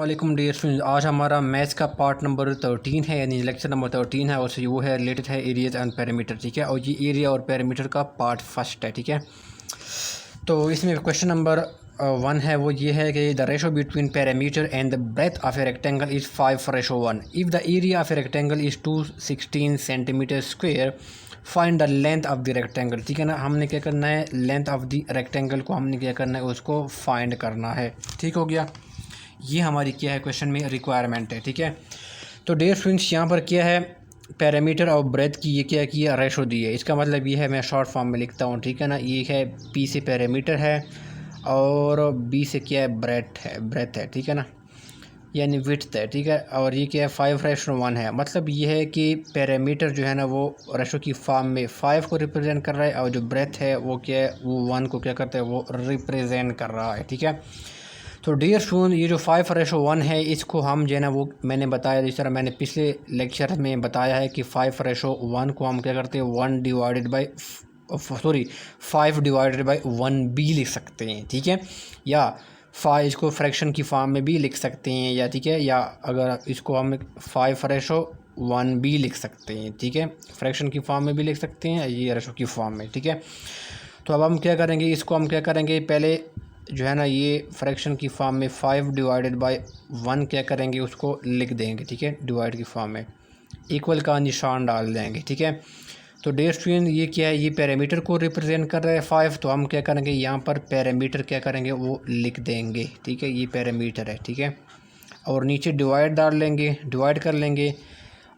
वालेकुम dear students. आज हमारा मैथ्स का पार्ट नंबर 13 है, यानी लेक्चर नंबर 13 है, और से वो है रिलेटेड है एरियाज एंड पैरामीटर। ठीक है, और ये एरिया और पैरामीटर का पार्ट फर्स्ट है। ठीक है, तो इसमें क्वेश्चन नंबर 1 है, वो ये है कि the ratio between parameter and the breadth of a rectangle is 5:1। If the area of a rectangle is 216 centimetre square, find the length of the rectangle. ठीक है ना, हमने क्या करना है, लेंथ ऑफ द रेक्टेंगल को हमने क्या करना है, उसको फाइंड करना है। ठीक हो गया, ये हमारी क्या है क्वेश्चन में रिक्वायरमेंट है। ठीक है, तो डियर स्टूडेंट्स यहाँ पर क्या है, पैरामीटर और ब्रेथ की ये क्या किया, रेशो दी है। इसका मतलब ये है, मैं शॉर्ट फॉर्म में लिखता हूँ। ठीक है ना, ये है पी से पैरामीटर है और बी से क्या है, ब्रेथ है। ठीक है ना, यानी विड्थ है। ठीक है, और ये क्या है, 5:1 है। मतलब ये है कि पैरामीटर जो है ना वो रेशो की फॉर्म में 5 को रिप्रेजेंट कर रहा है, और जो ब्रेथ है वो क्या है, वो 1 को क्या करता है, वो रिप्रेजेंट कर रहा है। ठीक है, तो डियर स्टूडेंट, ये जो 5:1 है, इसको हम जो है ना, वो मैंने बताया, जिस तरह मैंने पिछले लेक्चर में बताया है कि 5:1 को हम क्या करते हैं, 5 डिवाइडेड बाई 1b लिख सकते हैं। ठीक है, या 5 इसको फ्रैक्शन की फॉर्म में भी लिख सकते हैं, या ठीक है, या अगर इसको हम 5:1b लिख सकते हैं। ठीक है, फ्रैक्शन की फॉर्म में भी लिख सकते हैं, ये रेशो की फॉर्म में। ठीक है, तो अब हम क्या करेंगे, इसको हम क्या करेंगे, पहले जो है ना, ये फ्रैक्शन की फॉर्म में 5 डिवाइडेड बाई 1 क्या करेंगे, उसको लिख देंगे। ठीक है, डिवाइड की फॉर्म में इक्वल का निशान डाल देंगे। ठीक है, तो डियर स्टूडेंट, ये क्या है, ये पैरामीटर को रिप्रेजेंट कर रहा है 5, तो हम क्या करेंगे, यहाँ पर पैरामीटर क्या करेंगे, वो लिख देंगे। ठीक है, ये पैरामीटर है। ठीक है, और नीचे डिवाइड डाल लेंगे, डिवाइड कर लेंगे,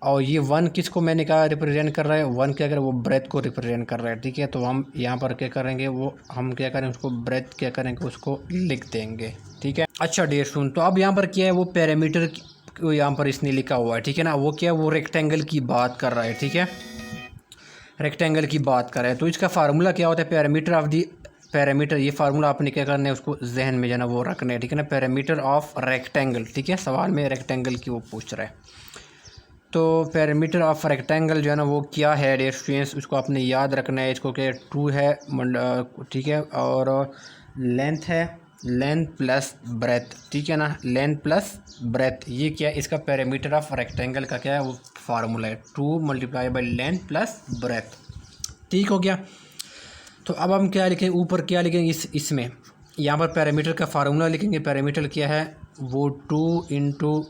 और ये 1 किसको मैंने कहा रिप्रेजेंट कर रहा है, 1 क्या करें, वो ब्रेथ को रिप्रेजेंट कर रहा है। ठीक है, तो हम यहाँ पर क्या करेंगे, वो हम क्या करें, उसको ब्रेथ क्या करेंगे, उसको लिख देंगे। ठीक है, अच्छा डियर स्टूडेंट, तो अब यहाँ पर क्या है, वो पैरामीटर को यहाँ पर इसने लिखा हुआ है। ठीक है ना, वो क्या है, वो रेक्टेंगल की बात कर रहा है। ठीक है, रेक्टेंगल की बात कर रहा है, तो इसका फार्मूला क्या होता है, पैरामीटर ऑफ दी पैरामीटर, ये फार्मूला आपने क्या करना है, उसको जहन में जो है ना वो रखना है। ठीक है ना, पैरामीटर ऑफ रेक्टेंगल। ठीक है, सवाल में रेक्टेंगल की वो पूछ रहा है, तो पैरामीटर ऑफ रेक्टेंगल जो है ना वो क्या है डियर स्टूडेंट्स, उसको आपने याद रखना है। इसको क्या 2 है, ठीक है, और लेंथ है, लेंथ प्लस ब्रेथ। ठीक है ना, लेंथ प्लस ब्रेथ, ये क्या है, इसका पैरामीटर ऑफ रेक्टेंगल का क्या है, वो फार्मूला है 2 multiply by length plus breadth. ठीक हो गया, तो अब हम क्या लिखेंगे, ऊपर क्या लिखेंगे, इसमें यहाँ पर पैरामीटर का फार्मूला लिखेंगे। पैरामीटर क्या है, वो 2 इंटू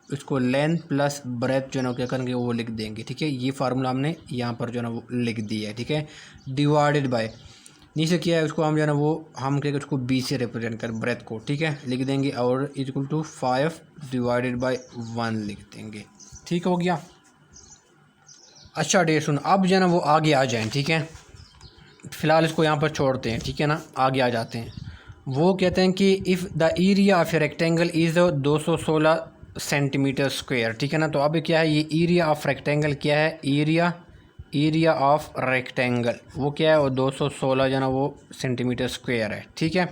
इसको लेंथ प्लस ब्रेथ जो है ना क्या करेंगे, वो लिख देंगे। ठीक है, ये फार्मूला हमने यहाँ पर जो है ना वो लिख दिया है। ठीक है, डिवाइडेड बाय नीचे किया है, उसको हम जो है ना वो हम क्या उसको बी से रिप्रेजेंट कर ब्रेथ को। ठीक है, लिख देंगे, और इक्वल टू 5 डिवाइडेड बाय 1 लिख देंगे। ठीक हो गया, अच्छा डेट सुन, अब जो है ना वो आगे आ जाएँ। ठीक है, फ़िलहाल इसको यहाँ पर छोड़ते हैं। ठीक है ना, आगे आ जाते हैं। वो कहते हैं कि if the area of a rectangle is 216 centimetre square. ठीक है ना, तो अब क्या है, ये एरिया ऑफ रेक्टेंगल क्या है, एरिया ऑफ रेक्टेंगल वो क्या है, वो 216 जो है ना वो सेंटीमीटर स्क्वायर है। ठीक है,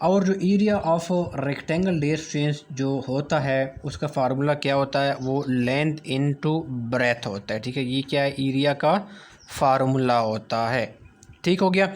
और जो area of rectangle does change जो होता है, उसका फार्मूला क्या होता है, वो लेंथ इनटू ब्रेथ होता है। ठीक है, ये क्या है, एरिया का फार्मूला होता है। ठीक हो गया,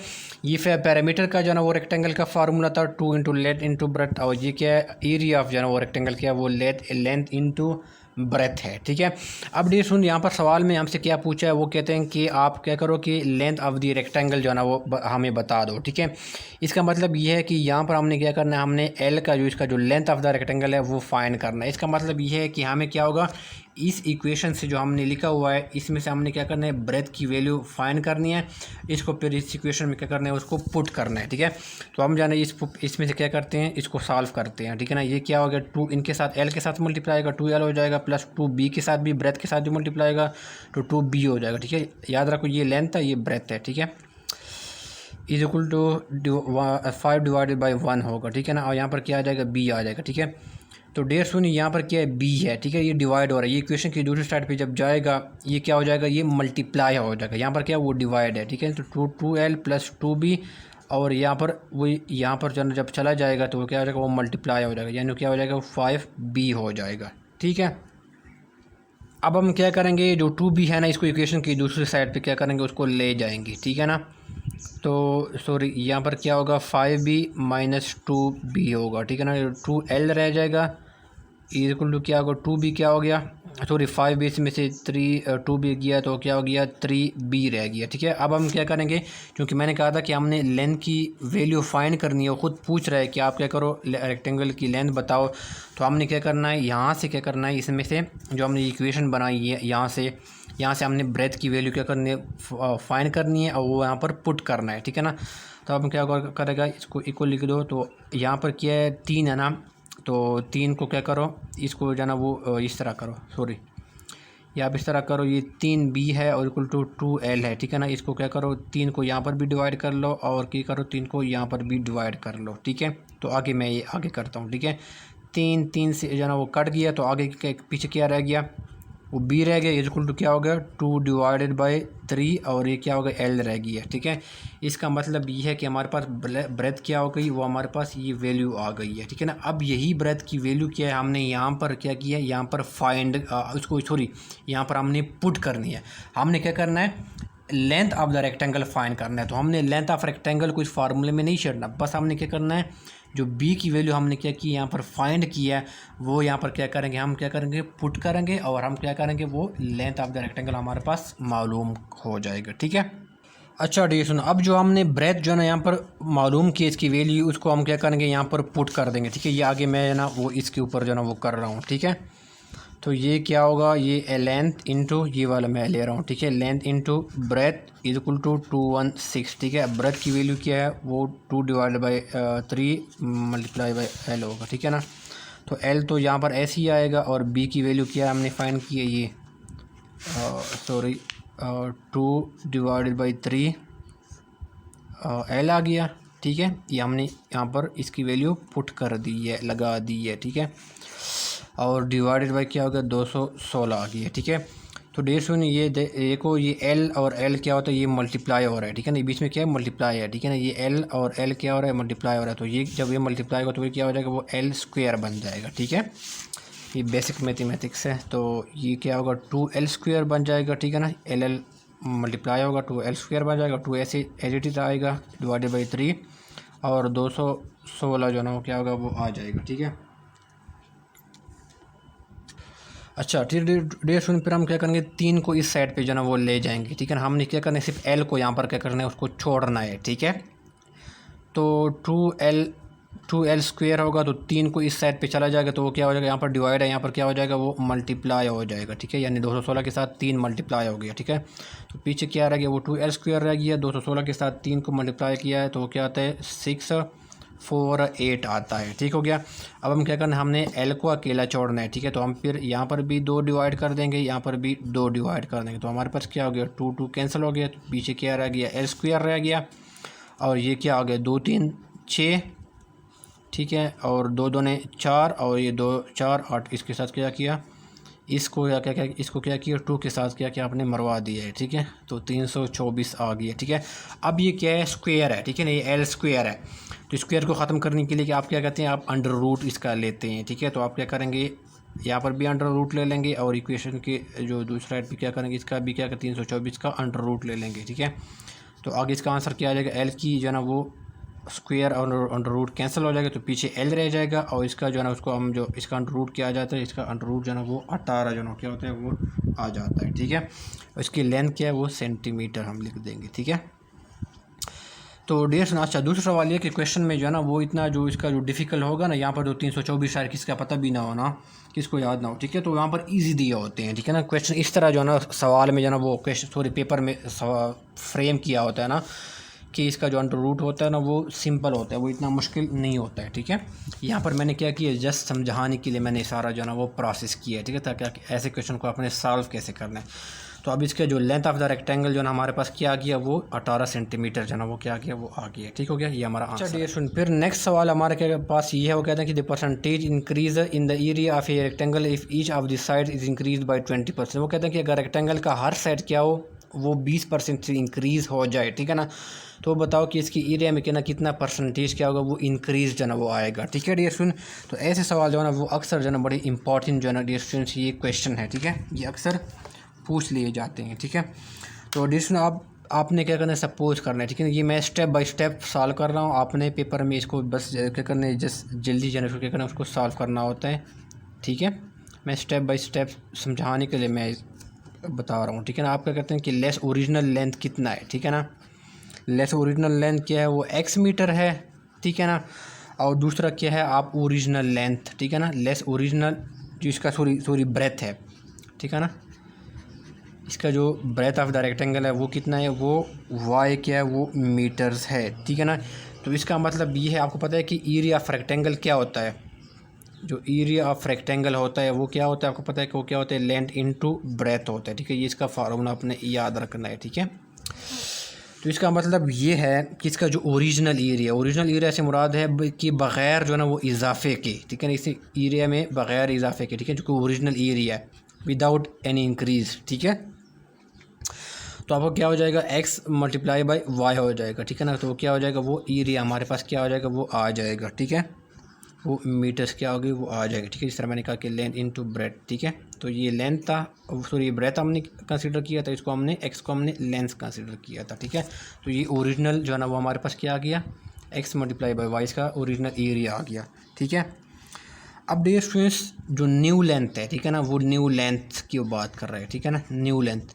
ये पैरामीटर का जो है ना वो रेक्टेंगल का फार्मूला था 2 इंटू लेंथ इंटू ब्रेथ, और ये क्या है, एरिया ऑफ जो है ना वो रेक्टेंगल क्या है, वो लेंथ इंटू ब्रेथ है। ठीक है, अब डी सुन, यहाँ पर सवाल में हमसे क्या पूछा है, वो कहते हैं कि आप क्या करो कि लेंथ ऑफ दी रेक्टेंगल जो है ना वो हमें बता दो। ठीक है, इसका मतलब ये है कि यहाँ पर हमने क्या करना है, हमने एल का जो इसका जो लेंथ ऑफ द रेक्टेंगल है वो फाइंड करना है। इसका मतलब ये है कि हमें क्या होगा, इस इक्वेशन से जो हमने लिखा हुआ है, इसमें से हमने क्या करना है, ब्रेथ की वैल्यू फाइंड करनी है। इसको फिर इस इक्वेशन में क्या करना है, उसको पुट करना है। ठीक है, तो हम जाने इसमें से क्या करते हैं, इसको सॉल्व करते हैं। ठीक है ना, ये क्या हो गया, 2 इनके साथ एल के साथ मल्टीप्लाई होगा, 2L हो जाएगा, प्लस 2B के साथ भी ब्रेथ के साथ जो मल्टीप्लाई होगा तो 2B हो जाएगा। ठीक है, याद रखो, ये लेंथ है, ये ब्रेथ है। ठीक है, is equal to 5 divided by 1 होगा। ठीक है ना, और यहाँ पर क्या आ जाएगा, B आ जाएगा। ठीक है, तो डेढ़ सुन, यहाँ पर क्या है, B है। ठीक है, ये डिवाइड हो रहा है, ये इक्वेशन की दूसरी साइड पे जब जाएगा, ये क्या हो जाएगा, ये मल्टीप्लाई हो जाएगा। यहाँ पर क्या है, वो डिवाइड है। ठीक है, तो 2L प्लस 2B, और यहाँ पर वो यहाँ पर जब चला जाएगा तो वो क्या हो जाएगा, वो मल्टीप्लाई हो जाएगा, यानी क्या हो जाएगा, वो 5B हो जाएगा। ठीक है, अब हम क्या करेंगे, जो 2B है ना, इसको इक्वेशन की दूसरी साइड पे क्या करेंगे, उसको ले जाएंगे। ठीक है ना, तो सॉरी, यहाँ पर क्या होगा, 5B माइनस 2B होगा। ठीक है ना, 2L रह जाएगा, इक्वल टू क्या होगा 2b क्या हो गया, सॉरी 5b में से 2b गया तो क्या हो गया 3b रह गया। ठीक है, अब हम क्या करेंगे, क्योंकि मैंने कहा था कि हमने लेंथ की वैल्यू फाइंड करनी है, वो खुद पूछ रहा है कि आप क्या करो रेक्टेंगल की लेंथ बताओ। तो हमने क्या करना है, यहाँ से क्या करना है, इसमें से जो हमने इक्वेशन बनाई है यहाँ से हमने ब्रेथ की वैल्यू क्या करनी है, फाइंड करनी है और वो यहाँ पर पुट करना है। ठीक है ना, तो अब हम क्या करेगा, इसको इक्वल लिख दो। तो यहाँ पर क्या है 3 है ना, तो 3 को क्या करो, इसको जो है ना वो इस तरह करो, सॉरी या आप इस तरह करो, ये 3b है और इक्वल टू 2l है। ठीक है ना, इसको क्या करो 3 को यहाँ पर भी डिवाइड कर लो और क्या करो 3 को यहाँ पर भी डिवाइड कर लो। ठीक है, तो आगे मैं ये आगे करता हूँ। ठीक है, 3 से जो है ना वो कट गया, तो आगे पीछे क्या रह गया, वो b रह गया, इक्वल टू क्या हो गया 2 डिवाइडेड बाई 3 और ये क्या हो गया l रह गया। ठीक है, इसका मतलब ये है कि हमारे पास ब्रेथ क्या हो गई, वो हमारे पास ये वैल्यू आ गई है। ठीक है ना, अब यही ब्रेथ की वैल्यू क्या है, हमने यहाँ पर क्या किया, यहाँ पर फाइंड उसको सॉरी यहाँ पर हमने पुट करनी है। हमने क्या करना है, length of the rectangle find करना है। तो हमने लेंथ ऑफ रेक्टेंगल को इस फार्मूले में नहीं छेड़ना, बस हमने क्या करना है, जो b की वैल्यू हमने क्या की यहाँ पर फाइंड किया है, वो यहाँ पर क्या करेंगे, हम क्या करेंगे पुट करेंगे और हम क्या करेंगे, वो लेंथ ऑफ द रेक्टेंगल हमारे पास मालूम हो जाएगा। ठीक है, अच्छा ठीक है सुनो, अब जो हमने ब्रेथ जो है ना यहाँ पर मालूम की इसकी वैल्यू, उसको हम क्या करेंगे यहाँ पर पुट कर देंगे। ठीक है, ये आगे मैं ना वो इसके ऊपर जो है ना वो कर रहा हूँ। ठीक है, तो ये क्या होगा, ये लेंथ इंटू ये वाला मैं ले रहा हूँ। ठीक है, length into breadth is equal to 216। ठीक है, ब्रेथ की वैल्यू क्या है, वो 2 divide by 3 multiply by L होगा। ठीक है ना, तो एल तो यहाँ पर ऐसे ही आएगा और बी की वैल्यू क्या है हमने फाइंड की है, ये सॉरी 2 डिवाइडेड बाई 3 एल आ गया। ठीक है, ये हमने यहाँ पर इसकी वैल्यू पुट कर दी है, लगा दी है। ठीक है, और डिवाइडेड बाई क्या होगा 216 आ गई है। ठीक है, तो डेढ़ सौ ये देखो, ये एल और एल क्या होता है, ये मल्टीप्लाई हो रहा है। ठीक है ना, बीच में क्या है मल्टीप्लाई है। ठीक है ना, ये एल और एल क्या हो रहा है, मल्टीप्लाई हो रहा है। तो ये जब ये मल्टीप्लाई होगा तो ये क्या हो जाएगा, वो एल स्क्वायर बन जाएगा। ठीक है, ये बेसिक मैथमेटिक्स है। तो ये क्या होगा 2l स्क्वायर बन जाएगा। ठीक है ना, एल मल्टीप्लाई होगा 2l स्क्वायर बन जाएगा, 2 ऐसे एज इट इज आएगा डिवाइडेड बाई 3 और 216 जो ना वो क्या होगा वो आ जाएगा। ठीक है, अच्छा ठीक डेढ़ सुन, फिर हम क्या करेंगे 3 को इस साइड पे जो ना वो ले जाएंगे। ठीक है ना, हमने क्या करना है, सिर्फ l को यहाँ पर क्या करना है, उसको छोड़ना है। ठीक है, तो 2l स्क्वायर होगा, तो 3 को इस साइड पे चला जाएगा, तो वो क्या हो जाएगा, यहाँ पर डिवाइड है, यहाँ पर क्या हो जाएगा, वो मल्टीप्लाई हो जाएगा। ठीक है, यानी 216 के साथ 3 मल्टीप्लाई हो गया। ठीक है, तो पीछे क्या रह गया, वो 2l स्क्वायर रह गया, 216 के साथ 3 को मल्टीप्लाई किया है, तो वो क्या आता है 648 आता है। ठीक हो गया, अब हम क्या करना है, हमने l को अकेला छोड़ना है। ठीक है, तो हम फिर यहाँ पर भी 2 डिवाइड कर देंगे, यहाँ पर भी 2 डिवाइड कर देंगे, तो हमारे पास क्या हो गया 2 कैंसिल हो गया, तो पीछे क्या रह गया l स्क्वायर रह गया, और ये क्या हो गया 2 3 6। ठीक है, और 2 दूने 4 और ये 2 4 8, इसके साथ क्या किया, इसको इसको क्या किया 2 के साथ क्या आपने मरवा दिया है। ठीक है, तो 324 आ गया। ठीक है, अब ये क्या है स्क्वायर है। ठीक है ना, ये एल स्क्वायर है, तो स्क्वायर को ख़त्म करने के लिए कि आप क्या कहते हैं, आप अंडर रूट इसका लेते हैं। ठीक है, तो आप क्या करेंगे, यहाँ पर भी अंडर रूट ले लेंगे और इक्वेशन के जो दूसरा साइड पर क्या करेंगे, इसका भी क्या 324 का अंडर रूट ले लेंगे। ठीक है, तो आगे इसका आंसर क्या आ जाएगा, एल की जो है ना वो स्क्वायर और अंडर रूट कैंसिल हो जाएगा, तो पीछे एल रह जाएगा, और इसका जो है ना उसको हम जो इसका अंडर रूट क्या आ जाता है, इसका अंडर रूट जो है ना वो 18 जो ना क्या होता है वो आ जाता है। ठीक है, इसकी लेंथ क्या है वो सेंटीमीटर हम लिख देंगे। ठीक है, तो डेढ़ सौ। अच्छा दूसरा सवाल ये कि क्वेश्चन में जो है ना वो इतना जो इसका जो डिफ़िकल्ट होगा ना, यहाँ पर जो 324 शायद किसका पता भी ना हो ना, किसको याद ना हो। ठीक है, तो यहाँ पर इजी दिए होते हैं। ठीक है ना, क्वेश्चन इस तरह जो है ना सवाल में जो है ना वो क्वेश्चन सॉरी पेपर में फ्रेम किया होता है ना, कि इसका जो अंडर रूट होता है ना वो सिंपल होता है, वो इतना मुश्किल नहीं होता है। ठीक है, यहाँ पर मैंने क्या किया, जस्ट समझाने के लिए मैंने सारा जो है ना वो प्रोसेस किया है। ठीक है, ताकि ऐसे क्वेश्चन को आपने सॉल्व कैसे करना है। तो अब इसका जो लेंथ ऑफ द रेक्टेंगल जो है ना हमारे पास क्या आ गया, वो 18 सेंटीमीटर जो है ना वो क्या आ गया, वो आ गया। ठीक हो गया, ये हमारा आंसर है। सुन, फिर नेक्स्ट सवाल हमारे के पास ये है, वो कहते हैं कि the percentage increase in the area of a rectangle if each of the side is increase by 20%। वो कहते हैं कि अगर रेक्टेंगल का हर साइड क्या हो वो 20% से इंक्रीज़ हो जाए। ठीक है ना, तो बताओ कि इसकी एरिया में कितना परसेंटेज क्या होगा वो इंक्रीज जो है ना वो आएगा। ठीक है डियर स्टूडेंट, तो ऐसे सवाल जो है ना वो अक्सर जो है ना बड़े इंपॉर्टेंट जो है ना डियर स्टूडेंट्स ये क्वेश्चन है। ठीक है, ये अक्सर पूछ लिए जाते हैं। ठीक है, तो डियर स्टूडेंट आपने क्या करना है, सपोज करना है। ठीक है, ये मैं स्टेप बाय स्टेप सॉल्व कर रहा हूँ, आपने पेपर में इसको बस क्या करना है, जस्ट जल्दी जो है क्या करना है उसको सॉल्व करना होता है। ठीक है, मैं स्टेप बाय स्टेप समझाने के लिए मैं बता रहा हूँ, ठीक है ना। आप क्या कहते हैं कि लेस ओरिजिनल लेंथ कितना है, ठीक है ना। लेस ओरिजिनल लेंथ क्या है, वो x मीटर है, ठीक है ना। और दूसरा क्या है, आप ओरिजिनल लेंथ, ठीक है ना। लेस ओरिजिनल जो इसका सॉरी ब्रेथ है, ठीक है ना। इसका जो ब्रेथ ऑफ द रेक्टेंगल है वो कितना है, वो y क्या है, वो मीटर्स है, ठीक है ना। तो इसका मतलब ये है, आपको पता है कि एरिया ऑफ रेक्टेंगल क्या होता है। जो एरिया ऑफ रेक्टेंगल होता है वो क्या होता है, आपको पता है कि वो क्या होता है, लेंथ इनटू ब्रेथ होता है, ठीक है। ये इसका फार्मूला आपने याद रखना है, ठीक है। तो इसका मतलब ये है कि इसका जो ओरिजिनल एरिया से मुराद है कि बग़ैर जो है ना वो इजाफे के, ठीक है ना। इस एरिया में बग़ैर इजाफे के, ठीक है, जो कि ओरिजिनल एरिया है विदाउट एनी इंक्रीज़, ठीक है। तो आपको क्या हो जाएगा, x मल्टीप्लाई बाई वाई हो जाएगा, ठीक है ना। तो क्या हो जाएगा, वो एरिया हमारे पास क्या हो जाएगा, वो आ जाएगा, ठीक है। वो मीटर्स क्या होगी, वो आ जाएगी, ठीक है। जिस तरह मैंने कहा कि लेंथ इनटू ब्रेथ, ठीक है। तो ये लेंथ था, सॉरी ब्रेथ हमने कंसीडर किया था, इसको हमने एक्स को हमने लेंथ कंसीडर किया था, ठीक है। तो ये ओरिजिनल जो है ना वो हमारे पास क्या आ गया, एक्स मल्टीप्लाई बाई वाई का ओरिजिनल एरिया आ गया, ठीक है। अब डियर स्टूडेंट्स जो न्यू लेंथ है, ठीक है ना, वो न्यू लेंथ की बात कर रहे हैं, ठीक है ना, न्यू लेंथ।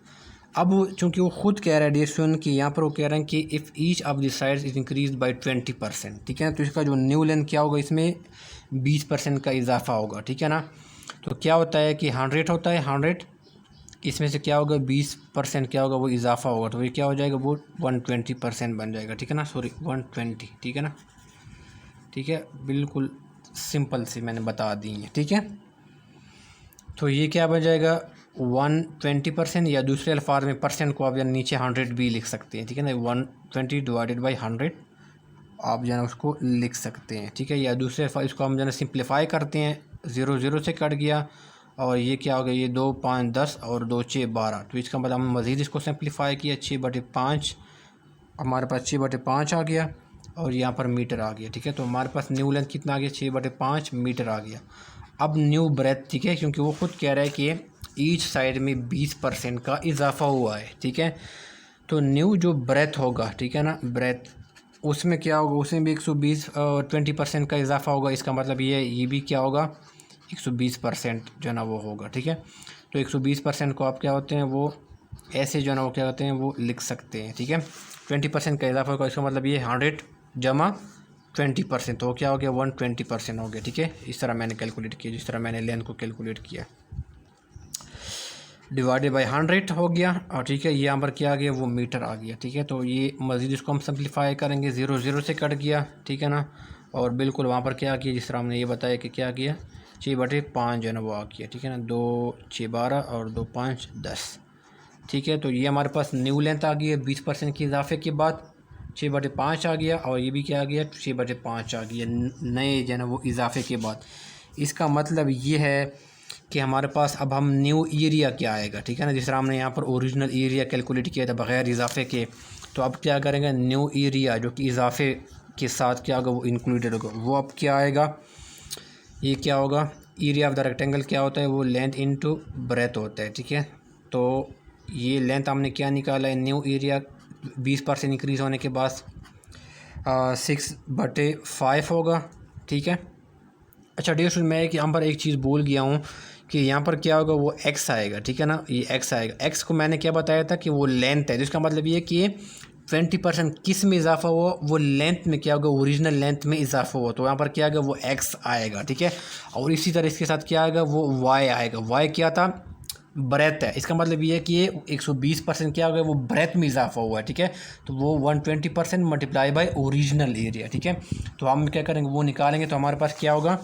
अब चूँकि वो खुद कह रहा है डियर स्टूडेंट कि यहाँ पर वो कह रहे हैं कि if each of the sides is increase by 20%, ठीक है ना। तो इसका जो न्यू लेंथ क्या होगा, इसमें 20% का इजाफा होगा, ठीक है ना। तो क्या होता है कि 100 होता है, 100 इसमें से क्या होगा, 20% क्या होगा, वो इजाफा होगा, तो ये क्या हो जाएगा, वो 120% बन जाएगा, ठीक है ना, सॉरी 120, ठीक है ना, ठीक है। बिल्कुल सिंपल सी मैंने बता दी है, ठीक है। तो ये क्या बन जाएगा, 120%, या दूसरे अल्फाज में परसेंट को आप या नीचे 100 भी लिख सकते हैं, ठीक है ना। 120 डिवाइडेड बाई 100 आप जो है ना उसको लिख सकते हैं, ठीक है। या दूसरे अल्फाज इसको हम जो है सिंप्लीफाई करते हैं, 0 0 से कट गया, और ये क्या हो गया, ये 2 5 10 और 2 6 12। तो इसका मतलब हम मज़ीद इसको सिंप्लीफाई किया, 6/5 हमारे पास 6/5 आ गया, और यहाँ पर मीटर आ गया, ठीक है। तो हमारे पास न्यू लेंथ कितना आ गया, 6/5 मीटर आ गया। अब न्यू ब्रेथ, ठीक है, क्योंकि वो खुद कह रहा है कि ईच साइड में 20% का इजाफा हुआ है, ठीक है। तो न्यू जो ब्रेथ होगा, ठीक है ना, ब्रेथ उसमें क्या होगा, उसमें भी 120 20% का इजाफा होगा। इसका मतलब ये भी क्या होगा, 120% जो है ना वो होगा, ठीक है। तो 120% को आप क्या होते हैं, वो ऐसे जो है ना वो क्या होते हैं, वो लिख सकते हैं, ठीक है। 20% का इजाफा होगा, इसका मतलब ये 100 जमा 20%, तो क्या हो गया, 120% हो गया, ठीक है। इस तरह मैंने कैलकुलेट किया, जिस तरह मैंने लेंथ को कैलकुलेट किया, डिवाइडेड बाई 100 हो गया, और ठीक है, ये यहाँ पर क्या आ गया, वो मीटर आ गया, ठीक है। तो ये मज़ीद इसको हम सिंप्लीफाई करेंगे, 0 0 से कट गया, ठीक है ना। और बिल्कुल वहाँ पर क्या किया, जिस तरह हमने ये बताया कि क्या किया, 6/5 जो है ना वो आ गया, ठीक है ना। 2 6 12 और 2 5 10, ठीक है। तो ये हमारे पास न्यू लेंथ आ गई है 20% के इजाफे के बाद, 6/5 आ गया, और ये भी क्या आ गया, 6/5 आ गया नए जो है ना वो इजाफे के बाद। इसका मतलब ये है कि हमारे पास अब हम न्यू एरिया क्या आएगा, ठीक है ना। जिस तरह हमने यहाँ पर ओरिजिनल एरिया कैलकुलेट किया था बग़ैर इजाफे के, तो अब क्या करेंगे, न्यू एरिया जो कि इजाफे के साथ क्या होगा, वो इंक्लूडेड होगा, वो अब क्या आएगा, ये क्या होगा, एरिया ऑफ द रेक्टेंगल क्या होता है, वो लेंथ इनटू ब्रेथ होता है, ठीक है। तो ये लेंथ हमने क्या निकाला है, न्यू एरिया 20% इंक्रीज़ होने के बाद 6/5 होगा, ठीक है। अच्छा डियर स्टूडेंट, मैं कि यहाँ पर एक चीज़ भूल गया हूँ कि यहाँ पर क्या होगा, वो x आएगा, ठीक है ना। ये x आएगा, x को मैंने क्या बताया था कि वो लेंथ है, जिसका मतलब ये कि 20% किस में इजाफा हुआ, वो लेंथ में क्या होगा, ओरिजिनल लेंथ में इजाफा हुआ, तो यहाँ पर क्या आएगा, वो x आएगा, ठीक है। और इसी तरह इसके साथ क्या आएगा, वो y आएगा। y क्या था, ब्रेथ है, इसका मतलब ये है कि ये 120% क्या हो गया, वो ब्रेथ में इजाफा हुआ है, ठीक है। तो वो 120% मल्टीप्लाई बाई ओरिजिनल एरिया, ठीक है। तो हम क्या करेंगे, वो निकालेंगे, तो हमारे पास क्या होगा,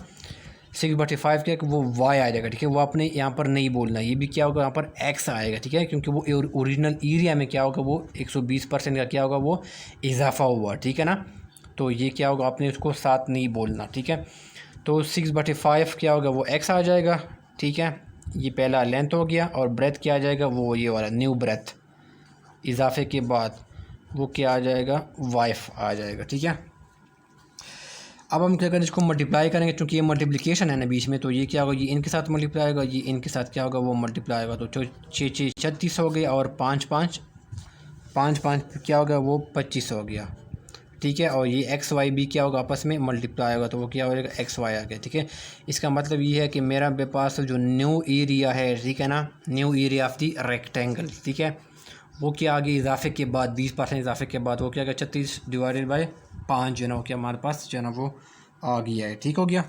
6/5 क्या, वो y आ जाएगा, ठीक है। वो आपने यहाँ पर नहीं बोलना, ये भी क्या होगा, यहाँ पर x आएगा, ठीक है, क्योंकि वो ओरिजिनल एरिया में क्या होगा, वो 120% का क्या होगा, वो इजाफा हुआ, ठीक है ना। तो ये क्या होगा, आपने उसको साथ नहीं बोलना, ठीक है। तो 6/5 क्या होगा, वो x आ जाएगा, ठीक है। ये पहला लेंथ हो गया, और ब्रेथ क्या आ जाएगा, वो ये वाला न्यू ब्रेथ इजाफे के बाद वो क्या आ जाएगा, वाइफ आ जाएगा, ठीक है। अब हम क्या करें, इसको मल्टीप्लाई करेंगे, क्योंकि ये मल्टीप्लिकेशन है ना बीच में, तो ये क्या होगा, ये इनके साथ मल्टीप्लाई होगा, ये इनके साथ क्या होगा, वो मल्टीप्लाई होगा। तो 6 6 36 हो गया, और 5 5 5 5 क्या हो गया, वो 25 हो गया, ठीक है, और ये एक्स वाई भी क्या होगा आपस में मल्टीप्लाई होगा, तो वो क्या हो जाएगा एक्स वाई आ गया। ठीक है, इसका मतलब ये है कि मेरा पास जो न्यू एरिया है, ठीक है ना, new area of the rectangle, ठीक है, वो क्या आ गया इजाफे के बाद 20% इजाफे के बाद वो क्या गया 36 डिवाइडेड बाई 5 जो है ना वो क्या हमारे पास जो है ना वो आ गया है। ठीक हो गया।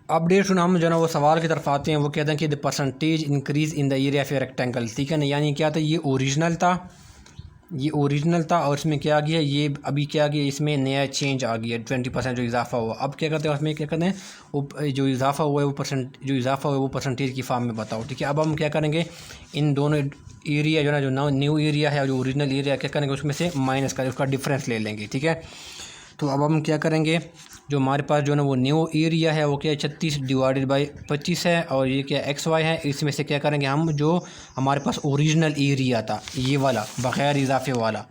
अपडेट सुना हम जो है ना वो सवाल की तरफ आते हैं। वो कहते हैं कि the percentage increase in the area of a rectangle, ठीक है ना, यानी क्या था, ये ओरिजिनल था, ये ओरिजिनल था और इसमें क्या आ गया, ये अभी क्या आ गया, इसमें नया चेंज आ गया 20% जो इजाफा हुआ। अब क्या करते हैं उसमें, क्या करते हैं वो जो इजाफा हुआ है वो जो इजाफा हुआ है वो परसेंटेज की फॉर्म में बताओ। ठीक है, अब हम क्या करेंगे, इन दोनों एरिया जो है ना, जो न्यू एरिया है और जो ओरिजिनल एरिया क्या करेंगे, उसमें से माइनस करें, उसका डिफरेंस ले लेंगे। ठीक है, तो अब हम क्या करेंगे, जो हमारे पास जो है ना वो न्यू एरिया है वो क्या है 36 डिवाइडेड बाई 25 है, और ये क्या एक्स वाई है, इसमें से क्या करेंगे हम, जो हमारे पास ओरिजिनल एरिया था ये वाला बग़ैर इजाफे वाला,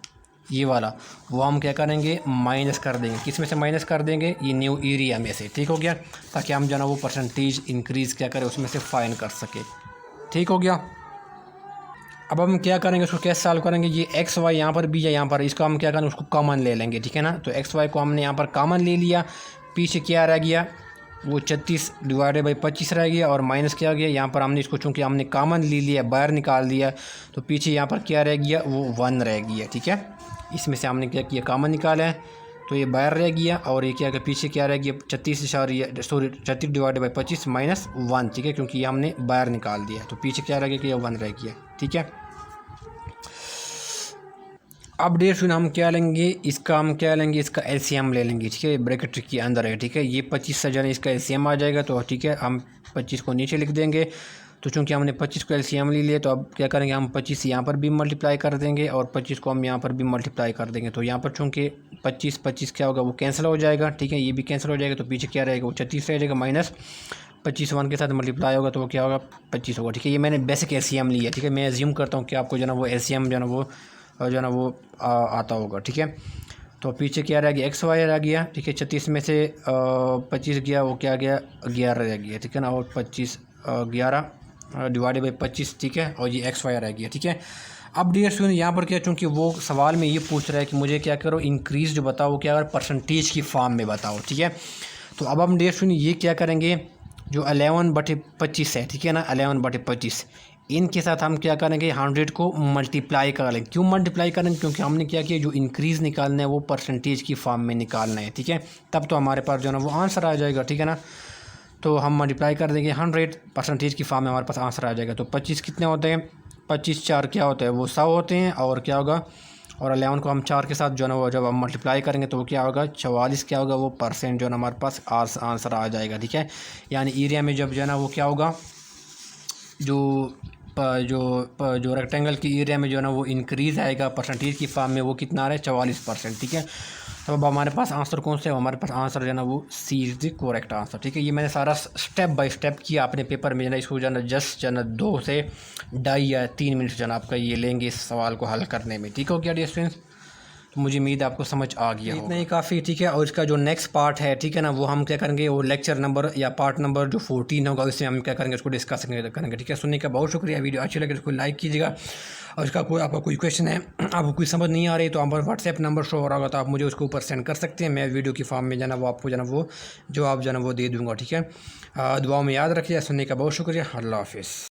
ये वाला, वो हम क्या करेंगे माइनस कर देंगे। किस में से माइनस कर देंगे, ये न्यू एरिया में से। ठीक हो गया, ताकि हम जो है ना वो परसेंटेज इंक्रीज़ क्या करें उसमें से फाइन कर सके। ठीक हो गया। अब हम क्या करेंगे, उसको कैसे सॉल्व करेंगे, ये एक्स वाई यहाँ पर भी है, यहाँ पर इसको हम क्या करें, उसको कॉमन ले लेंगे। ठीक है ना, तो एक्स वाई को हमने यहाँ पर कॉमन ले लिया, पीछे क्या रह गया, वो 36 डिवाइडेड बाई 25 रह गया, और माइनस क्या गया, यहाँ पर हमने इसको चूँकि हमने कॉमन ले लिया, बाहर निकाल दिया, तो पीछे यहाँ पर क्या रह गया, वो 1 रह गया। ठीक है, इसमें से हमने क्या किया, कॉमन निकाला है, तो ये बाहर रह गया, और ये क्या, पीछे क्या रह गया 36 डिवाइडेड बाई 25 माइनस 1। ठीक है, क्योंकि ये हमने बाहर निकाल दिया, तो पीछे क्या रह गया कि ये 1 रह गया। ठीक है, अब डेट हम क्या लेंगे, इसका हम क्या लेंगे, इसका एलसीएम ले लेंगे। ठीक है, ब्रैकेट के अंदर है। ठीक है, ये 25 से जो है इसका एलसीएम आ जाएगा, तो ठीक है हम 25 को नीचे लिख देंगे। तो चूंकि हमने 25 को एलसीएम ले लिया, तो अब क्या करेंगे, हम 25 यहाँ पर भी मल्टीप्लाई कर देंगे और 25 को हम यहाँ पर भी मल्टीप्लाई कर देंगे। तो यहाँ पर चूँकि 25 क्या होगा, वो कैंसिल हो जाएगा। ठीक है, ये भी कैंसिल हो जाएगा, तो पीछे क्या रहेगा, वो 36 रह जाएगा, माइनस 25 1 के साथ मल्टीप्लाई होगा, तो वो क्या होगा 25 होगा। ठीक है, ये मैंने बेसिक एलसीएम लिया। ठीक है, मैं एज्यूम करता हूँ कि आपको जो है ना वो एलसीएम जो है ना वो आता होगा। ठीक है, तो पीछे क्या रह गया, एक्स वाई रह गया। ठीक है, 36 में से 25 गया, वो क्या गया 11 रह गया। ठीक है ना, और 11 डिवाइडेड बाई 25। ठीक है, और ये एक्स वाई रह गया। ठीक है, अब डियर स्टूडेंट यहाँ पर क्या, चूँकि वो सवाल में ये पूछ रहा है कि मुझे क्या करो, इंक्रीज़ जो बताओ क्या अगर परसेंटेज की फॉर्म में बताओ। ठीक है, तो अब हम डियर स्टूडेंट ये क्या करेंगे, जो 11/25 है, ठीक है ना, 11/25 इनके साथ हम क्या करेंगे, 100 को मल्टीप्लाई कर लेंगे। क्यों मल्टीप्लाई करेंगे, क्योंकि हमने क्या किया, जो इंक्रीज़ निकालना है वो परसेंटेज की फॉर्म में निकालना है। ठीक है, तब तो हमारे पास जो है ना वो आंसर आ जाएगा। ठीक है ना, तो हम मल्टीप्लाई कर देंगे 100 परसेंटेज की फॉर्म में, हमारे पास आंसर आ जाएगा। तो 25 कितने होते हैं, 25 4 क्या होता है, वो 100 होते हैं, और क्या होगा, और 11 को हम 4 के साथ जो है ना वो जब हम मल्टीप्लाई करेंगे तो वो क्या होगा 44 क्या होगा, वो परसेंट जो है ना हमारे पास आंसर आ जाएगा। ठीक है, यानी एरिया में जब जो है ना वो क्या होगा, जो रेक्टेंगल की एरिया में जो है ना वो इंक्रीज़ आएगा परसेंटेज की फॉर्म में, वो कितना आ रहा है 44%। ठीक है, तो अब हमारे पास आंसर कौन सा है, हमारे पास आंसर जो है ना वो सी इज़ द करेक्ट आंसर। ठीक है, ये मैंने सारा स्टेप बाय स्टेप किया अपने पेपर में, जो है इसको जो है ना जस्ट जो है ना 2 से 2.5 या 3 मिनट जो है ना आपका ये लेंगे इस सवाल को हल करने में। ठीक हो गया डियर स्टूडेंट्स, तो मुझे उम्मीद आपको समझ आ गया इतना ही काफ़ी। ठीक है, और इसका जो नेक्स्ट पार्ट है, ठीक है ना, वो हम क्या करेंगे, वो लेक्चर नंबर या पार्ट नंबर जो 14 होगा उसमें हम क्या करेंगे, उसको डिस्कस करेंगे। ठीक है, सुनने का बहुत शुक्रिया। वीडियो अच्छी लगे तो उसको लाइक कीजिएगा, और इसका कोई आपका कोई क्वेश्चन है, आपको कोई समझ नहीं आ रही, तो आप व्हाट्सएप नंबर शो हो रहा होगा, तो आप मुझे उसके ऊपर सेंड कर सकते हैं। मैं वीडियो की फॉर्म में जो है ना वो आपको जो है ना वो जवाब जो है ना वो दे दूँगा। ठीक है, दुआओं में याद रखिए। सुनने का बहुत शुक्रिया। अल्लाह हाफिज़।